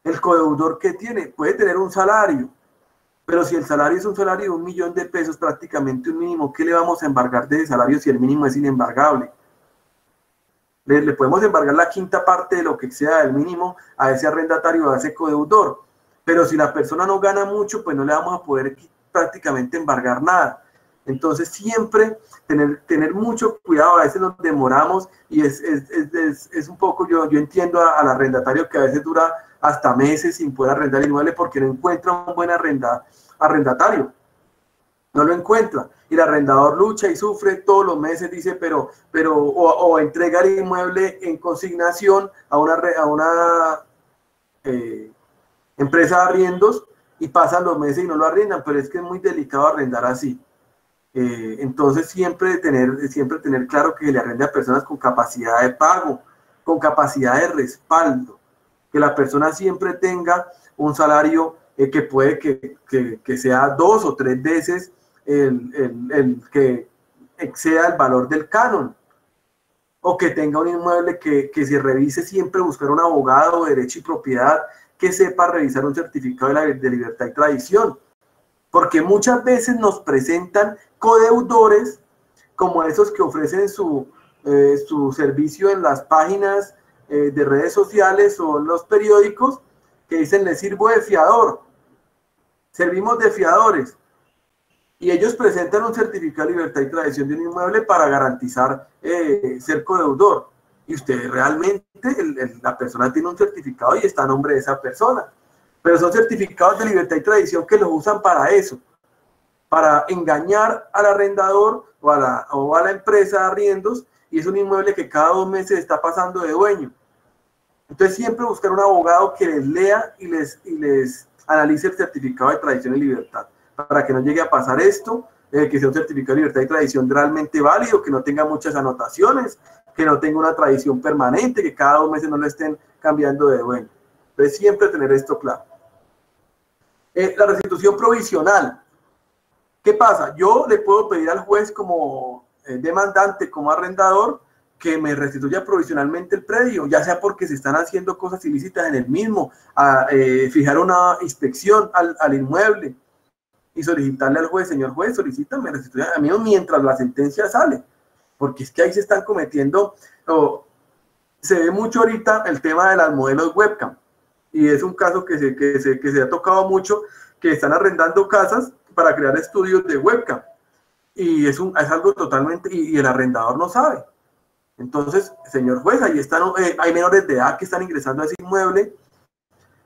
S2: El codeudor que tiene puede tener un salario, pero si el salario es un salario de $1 millón, prácticamente un mínimo, ¿qué le vamos a embargar de ese salario si el mínimo es inembargable? Le podemos embargar la quinta parte de lo que sea del mínimo a ese arrendatario o a ese codeudor, pero si la persona no gana mucho, pues no le vamos a poder prácticamente embargar nada. Entonces siempre tener mucho cuidado. A veces nos demoramos y es un poco, yo entiendo al arrendatario que a veces dura hasta meses sin poder arrendar el inmueble porque no encuentra un buen arrendatario. No lo encuentra y el arrendador lucha y sufre todos los meses, dice, o entrega el inmueble en consignación a una empresa de arriendos y pasan los meses y no lo arriendan, pero es que es muy delicado arrendar así. Entonces siempre tener claro que se le arrende a personas con capacidad de pago, con capacidad de respaldo, que la persona siempre tenga un salario que puede que sea 2 o 3 veces el que exceda el valor del canon, o que tenga un inmueble que se revise, siempre buscar un abogado de derecho y propiedad que sepa revisar un certificado de libertad y tradición, porque muchas veces nos presentan codeudores como esos que ofrecen su servicio en las páginas de redes sociales o en los periódicos, que dicen: les sirvo de fiador, servimos de fiadores, y ellos presentan un certificado de libertad y tradición de un inmueble para garantizar ser codeudor, y usted realmente, la persona tiene un certificado y está a nombre de esa persona, pero son certificados de libertad y tradición que los usan para eso, para engañar al arrendador o a la empresa de arriendos, y es un inmueble que cada 2 meses está pasando de dueño. Entonces siempre buscar un abogado que les lea y les analice el certificado de tradición y libertad, para que no llegue a pasar esto, que sea un certificado de libertad y tradición realmente válido, que no tenga muchas anotaciones, que no tenga una tradición permanente, que cada 2 meses no lo estén cambiando de dueño. Entonces siempre tener esto claro. La restitución provisional. ¿Qué pasa? Yo le puedo pedir al juez como demandante, como arrendador, que me restituya provisionalmente el predio, ya sea porque se están haciendo cosas ilícitas en el mismo, fijar una inspección al inmueble y solicitarle al juez: señor juez, solicítame restituir a mí mientras la sentencia sale, porque es que ahí se están cometiendo, se ve mucho ahorita el tema de las modelos webcam, y es un caso que se ha tocado mucho, que están arrendando casas para crear estudios de webcam, y es algo totalmente, y el arrendador no sabe. Entonces, señor juez, ahí están, hay menores de edad que están ingresando a ese inmueble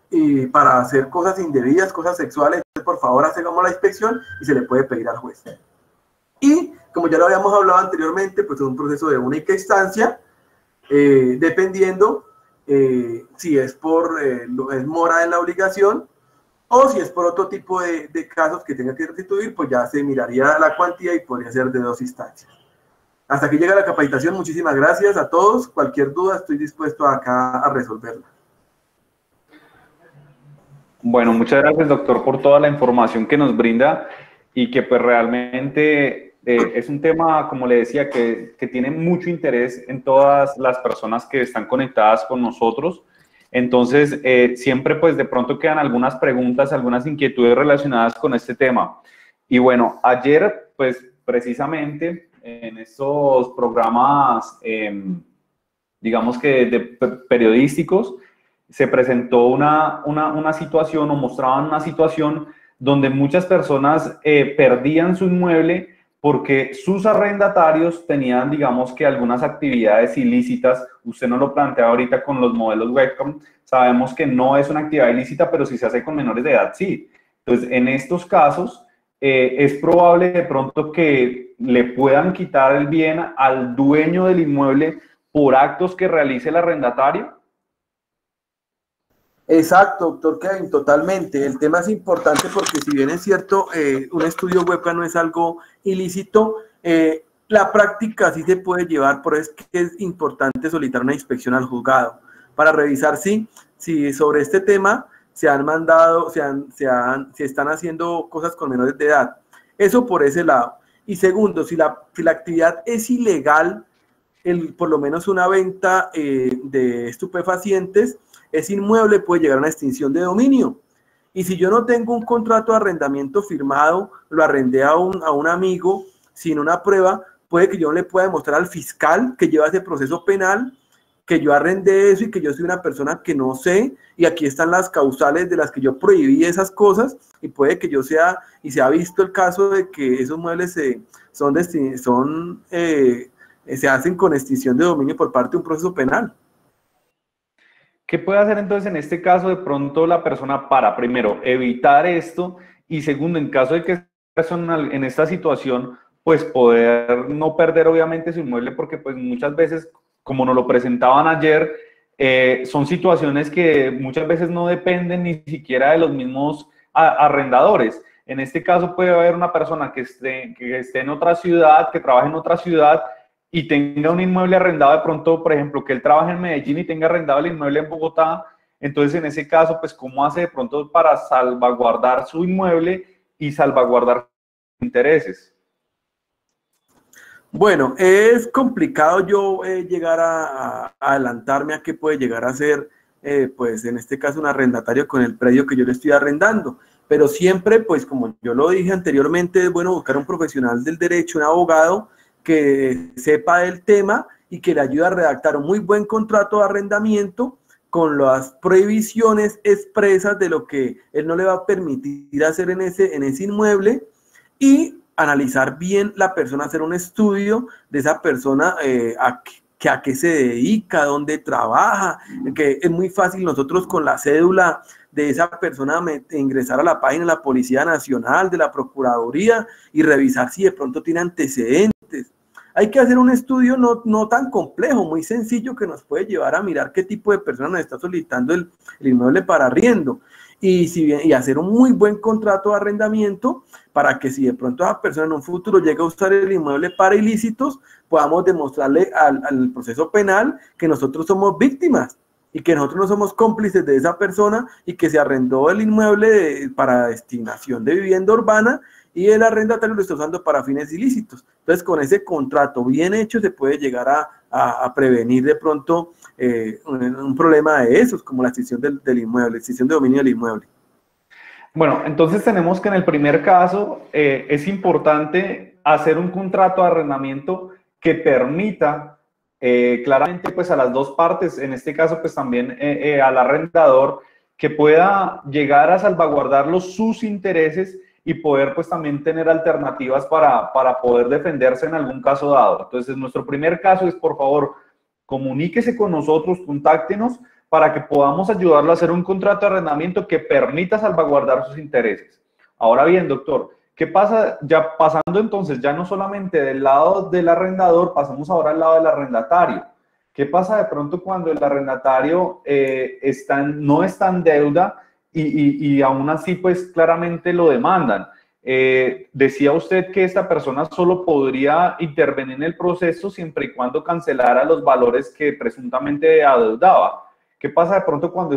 S2: y para hacer cosas indebidas, cosas sexuales. Entonces, por favor, hagamos la inspección y se le puede pedir al juez. Y como ya lo habíamos hablado anteriormente, pues es un proceso de única instancia, dependiendo si es es mora en la obligación O si es por otro tipo de casos que tenga que restituir, pues ya se miraría la cuantía y podría ser de 2 instancias. Hasta aquí llega la capacitación. Muchísimas gracias a todos. Cualquier duda estoy dispuesto acá a resolverla.
S1: Bueno, muchas gracias, doctor, por toda la información que nos brinda y que pues realmente es un tema, como le decía, que tiene mucho interés en todas las personas que están conectadas con nosotros. Entonces, siempre pues de pronto quedan algunas preguntas, algunas inquietudes relacionadas con este tema. Y bueno, ayer pues precisamente en estos programas, digamos que periodísticos, se presentó una situación o mostraban una situación donde muchas personas perdían su inmueble porque sus arrendatarios tenían, digamos que algunas actividades ilícitas. Usted nos lo plantea ahorita con los modelos webcam. Sabemos que no es una actividad ilícita, pero si se hace con menores de edad, sí. Entonces, en estos casos, es probable de pronto que le puedan quitar el bien al dueño del inmueble por actos que realice el arrendatario.
S2: Exacto, doctor Kevin, totalmente. El tema es importante porque si bien es cierto, un estudio webcam no es algo ilícito, la práctica sí se puede llevar, por eso es que es importante solicitar una inspección al juzgado para revisar si sobre este tema se han mandado, se están haciendo cosas con menores de edad. Eso por ese lado. Y segundo, si la actividad es ilegal, por lo menos una venta de estupefacientes, ese inmueble puede llegar a una extinción de dominio. Y si yo no tengo un contrato de arrendamiento firmado, lo arrendé a un amigo sin una prueba, puede que yo no le pueda demostrar al fiscal que lleva ese proceso penal que yo arrendé eso y que yo soy una persona que no sé, y aquí están las causales de las que yo prohibí esas cosas, y puede que yo sea, y se ha visto el caso de que esos muebles se hacen con extinción de dominio por parte de un proceso penal.
S1: ¿Qué puede hacer entonces en este caso de pronto la persona para, primero, evitar esto y segundo, en caso de que en esta situación, pues poder no perder obviamente su inmueble porque pues muchas veces, como nos lo presentaban ayer, son situaciones que muchas veces no dependen ni siquiera de los mismos arrendadores. En este caso puede haber una persona que esté en otra ciudad, que trabaje en otra ciudad y tenga un inmueble arrendado de pronto, por ejemplo, que él trabaje en Medellín y tenga arrendado el inmueble en Bogotá. Entonces, en ese caso, pues, ¿cómo hace de pronto para salvaguardar su inmueble y salvaguardar sus intereses?
S2: Bueno, es complicado yo llegar a adelantarme a qué puede llegar a ser, pues en este caso, un arrendatario con el predio que yo le estoy arrendando. Pero siempre, pues como yo lo dije anteriormente, es bueno buscar un profesional del derecho, un abogado que sepa del tema y que le ayude a redactar un muy buen contrato de arrendamiento con las prohibiciones expresas de lo que él no le va a permitir hacer en ese inmueble y analizar bien la persona, hacer un estudio de esa persona, a qué se dedica, dónde trabaja, que es muy fácil nosotros con la cédula de esa persona ingresar a la página de la Policía Nacional, de la Procuraduría y revisar si de pronto tiene antecedentes. Hay que hacer un estudio no tan complejo, muy sencillo, que nos puede llevar a mirar qué tipo de persona nos está solicitando el inmueble para arriendo. Y hacer un muy buen contrato de arrendamiento para que si de pronto esa persona en un futuro llega a usar el inmueble para ilícitos, podamos demostrarle al proceso penal que nosotros somos víctimas y que nosotros no somos cómplices de esa persona y que se arrendó el inmueble para destinación de vivienda urbana y el arrendatario lo está usando para fines ilícitos. Entonces, con ese contrato bien hecho se puede llegar a prevenir de pronto un problema de esos, como la extinción del inmueble, extinción de dominio del inmueble.
S1: Bueno, entonces tenemos que en el primer caso es importante hacer un contrato de arrendamiento que permita claramente pues a las dos partes, en este caso pues también al arrendador, que pueda llegar a salvaguardar sus intereses y poder pues también tener alternativas para poder defenderse en algún caso dado. Entonces, nuestro primer caso es, por favor, comuníquese con nosotros, contáctenos para que podamos ayudarlo a hacer un contrato de arrendamiento que permita salvaguardar sus intereses. Ahora bien, doctor, ¿qué pasa? Ya pasando entonces, ya no solamente del lado del arrendador, pasamos ahora al lado del arrendatario. ¿Qué pasa de pronto cuando el arrendatario no está en deuda y aún así pues claramente lo demandan. Decía usted que esta persona solo podría intervenir en el proceso siempre y cuando cancelara los valores que presuntamente adeudaba. ¿Qué pasa de pronto cuando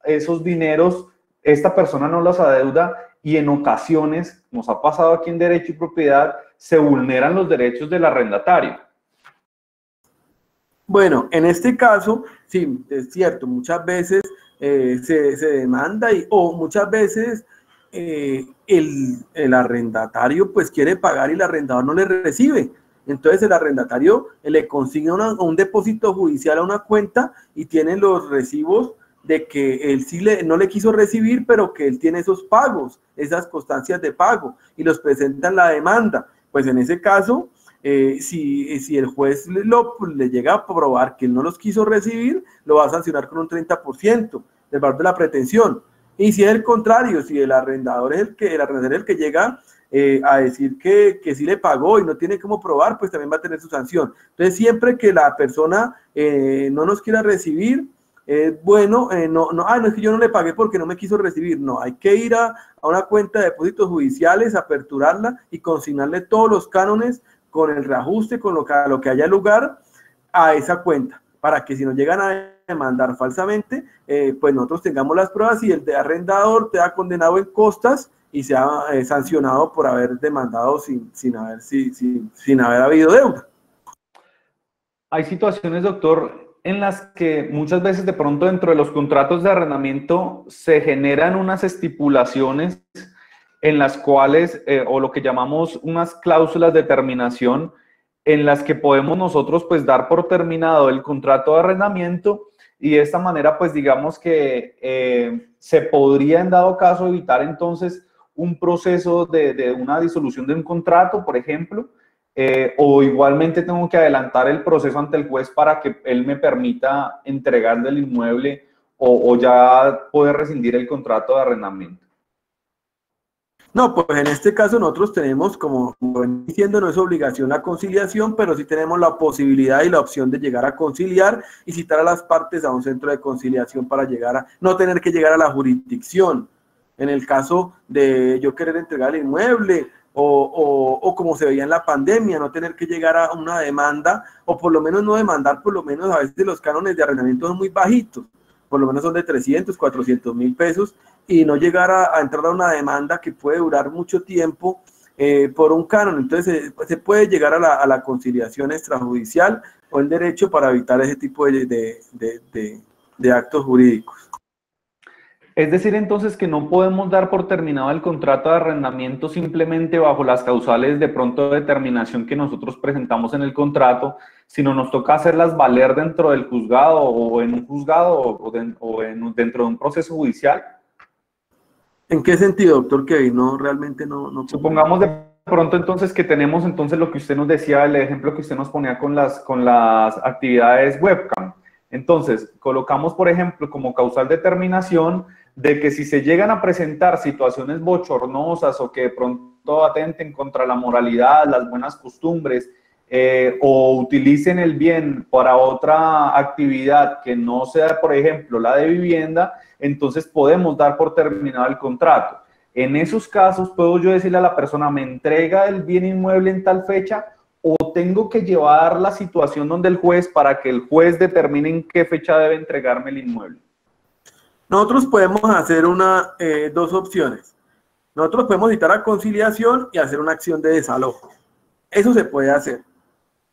S1: esos dineros esta persona no los adeuda y en ocasiones, nos ha pasado aquí en Derecho y Propiedad, se vulneran los derechos del arrendatario?
S2: Bueno, en este caso, sí, es cierto, muchas veces se demanda o muchas veces el arrendatario pues quiere pagar y el arrendador no le recibe. Entonces el arrendatario le consigna un depósito judicial a una cuenta y tiene los recibos de que él sí no le quiso recibir, pero que él tiene esos pagos, esas constancias de pago, y los presenta en la demanda. Pues en ese caso, si el juez le llega a probar que él no los quiso recibir, lo va a sancionar con un 30% del valor de la pretensión. Y si es el contrario, si el arrendador es el que llega a decir que sí le pagó y no tiene cómo probar, pues también va a tener su sanción. Entonces, siempre que la persona no nos quiera recibir, bueno, no es que yo no le pagué porque no me quiso recibir. No, hay que ir a una cuenta de depósitos judiciales, aperturarla y consignarle todos los cánones con el reajuste, con lo que haya lugar a esa cuenta, para que si nos llegan a demandar falsamente, pues nosotros tengamos las pruebas y el de arrendador te ha condenado en costas y sea sancionado por haber demandado sin haber habido deuda.
S1: Hay situaciones, doctor, en las que muchas veces de pronto dentro de los contratos de arrendamiento se generan unas estipulaciones en las cuales, o lo que llamamos unas cláusulas de terminación, en las que podemos nosotros pues dar por terminado el contrato de arrendamiento y de esta manera pues digamos que se podría en dado caso evitar entonces un proceso de una disolución de un contrato, por ejemplo, o igualmente tengo que adelantar el proceso ante el juez para que él me permita entregarle el inmueble o ya poder rescindir el contrato de arrendamiento.
S2: No, pues en este caso nosotros tenemos, como ven diciendo, no es obligación la conciliación, pero sí tenemos la posibilidad y la opción de llegar a conciliar y citar a las partes a un centro de conciliación para llegar a no tener que llegar a la jurisdicción. En el caso de yo querer entregar el inmueble o como se veía en la pandemia, no tener que llegar a una demanda o por lo menos no demandar, por lo menos a veces los cánones de arrendamiento son muy bajitos, por lo menos son de 300, 400 mil pesos, y no llegar a entrar a una demanda que puede durar mucho tiempo por un canon. Entonces se puede llegar a la conciliación extrajudicial o el derecho para evitar ese tipo de actos jurídicos.
S1: Es decir, entonces, que no podemos dar por terminado el contrato de arrendamiento simplemente bajo las causales de pronto de determinación que nosotros presentamos en el contrato, sino nos toca hacerlas valer dentro del juzgado o en un juzgado dentro de un proceso judicial.
S2: ¿En qué sentido, doctor Kevin? No, realmente no.
S1: Supongamos de pronto entonces que tenemos entonces lo que usted nos decía, el ejemplo que usted nos ponía con las actividades webcam. Entonces, colocamos, por ejemplo, como causal de terminación de que si se llegan a presentar situaciones bochornosas o que de pronto atenten contra la moralidad, las buenas costumbres, o utilicen el bien para otra actividad que no sea, por ejemplo, la de vivienda, entonces podemos dar por terminado el contrato. En esos casos, puedo yo decirle a la persona, me entrega el bien inmueble en tal fecha, o tengo que llevar la situación donde el juez para que el juez determine en qué fecha debe entregarme el inmueble.
S2: Nosotros podemos hacer dos opciones. Nosotros podemos citar a conciliación y hacer una acción de desalojo. Eso se puede hacer.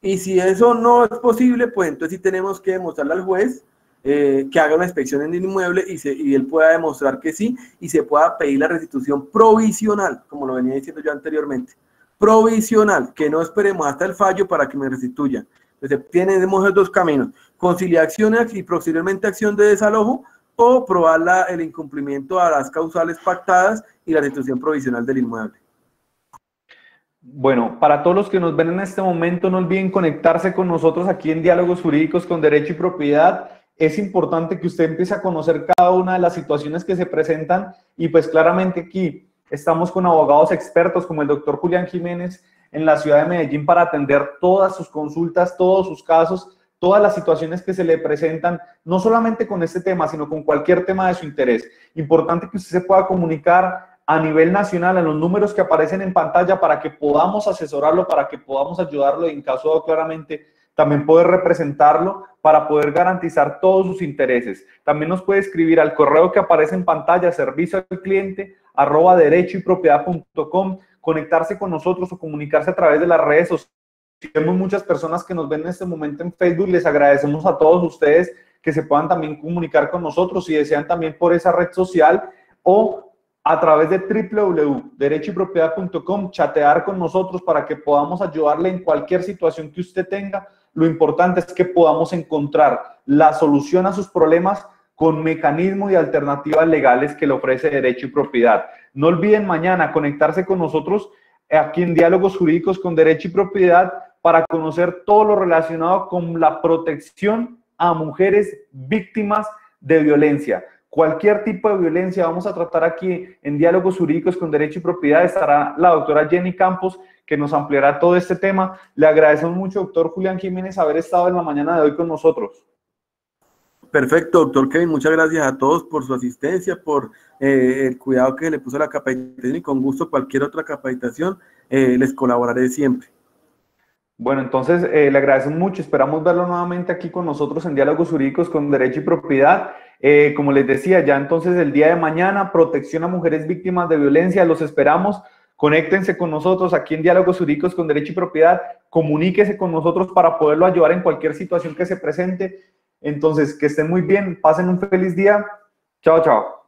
S2: Y si eso no es posible, pues entonces sí tenemos que demostrarle al juez que haga una inspección en el inmueble y él pueda demostrar que sí y se pueda pedir la restitución provisional, como lo venía diciendo yo anteriormente. Provisional, que no esperemos hasta el fallo para que me restituyan. Entonces tenemos esos dos caminos, conciliación y posteriormente acción de desalojo, o probar el incumplimiento a las causales pactadas y la restitución provisional del inmueble.
S1: Bueno, para todos los que nos ven en este momento, no olviden conectarse con nosotros aquí en Diálogos Jurídicos con Derecho y Propiedad. Es importante que usted empiece a conocer cada una de las situaciones que se presentan y pues claramente aquí estamos con abogados expertos como el doctor Julián Jiménez en la ciudad de Medellín para atender todas sus consultas, todos sus casos, todas las situaciones que se le presentan, no solamente con este tema, sino con cualquier tema de su interés. Importante que usted se pueda comunicar a nivel nacional a los números que aparecen en pantalla para que podamos asesorarlo, para que podamos ayudarlo y en caso de claramente también poder representarlo para poder garantizar todos sus intereses. También nos puede escribir al correo que aparece en pantalla, servicioalcliente@derechaypropiedad.com, conectarse con nosotros o comunicarse a través de las redes sociales. Tenemos muchas personas que nos ven en este momento en Facebook, les agradecemos a todos ustedes que se puedan también comunicar con nosotros si desean también por esa red social o a través de www.derechaypropiedad.com, chatear con nosotros para que podamos ayudarle en cualquier situación que usted tenga. Lo importante es que podamos encontrar la solución a sus problemas con mecanismos y alternativas legales que le ofrece Derecho y Propiedad. No olviden mañana conectarse con nosotros aquí en Diálogos Jurídicos con Derecho y Propiedad para conocer todo lo relacionado con la protección a mujeres víctimas de violencia. Cualquier tipo de violencia vamos a tratar aquí en Diálogos Jurídicos con Derecho y Propiedad. Estará la doctora Jenny Campos, que nos ampliará todo este tema. Le agradecemos mucho, doctor Julián Jiménez, haber estado en la mañana de hoy con nosotros.
S2: Perfecto, doctor Kevin, muchas gracias a todos por su asistencia, por el cuidado que le puso a la capacitación y con gusto cualquier otra capacitación les colaboraré siempre.
S1: Bueno, entonces le agradecemos mucho, esperamos verlo nuevamente aquí con nosotros en Diálogos Jurídicos con Derecho y Propiedad. Como les decía, ya entonces el día de mañana, protección a mujeres víctimas de violencia, los esperamos. Conéctense con nosotros aquí en Diálogos Jurídicos con Derecho y Propiedad, comuníquese con nosotros para poderlo ayudar en cualquier situación que se presente. Entonces, que estén muy bien, pasen un feliz día. Chao, chao.